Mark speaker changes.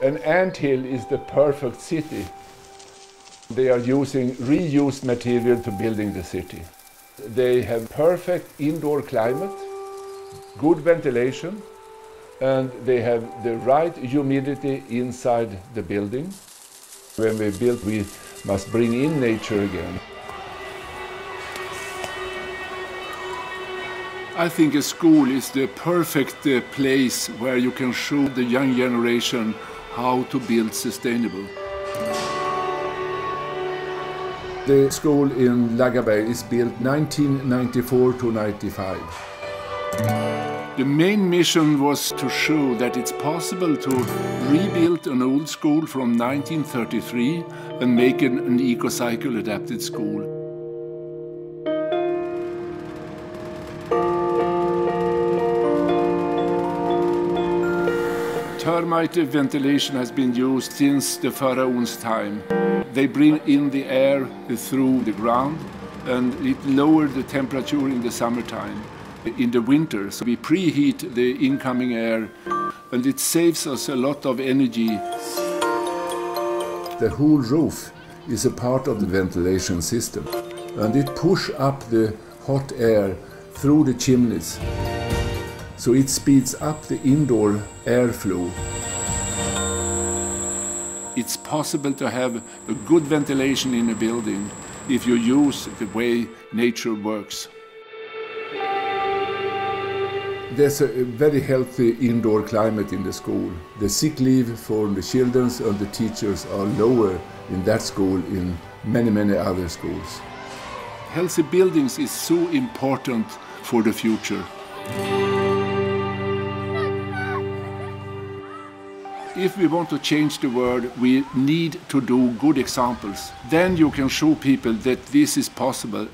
Speaker 1: An anthill is the perfect city. They are using reused material to building the city. They have perfect indoor climate, good ventilation, and they have the right humidity inside the building. When we build, we must bring in nature again. I think a school is the perfect place where you can show the young generation how to build sustainable. The school in Lagabay is built 1994 to 95. The main mission was to show that it's possible to rebuild an old school from 1933 and make an eco-cycle adapted school. Termite ventilation has been used since the pharaoh's time. They bring in the air through the ground, and it lowered the temperature in the summertime. In the winter, so we preheat the incoming air, and it saves us a lot of energy. The whole roof is a part of the ventilation system, and it pushes up the hot air through the chimneys. So it speeds up the indoor airflow. It's possible to have a good ventilation in a building if you use the way nature works. There's a very healthy indoor climate in the school. The sick leave for the children and the teachers are lower in that school in many other schools. Healthy buildings is so important for the future. If we want to change the world, we need to do good examples. Then you can show people that this is possible.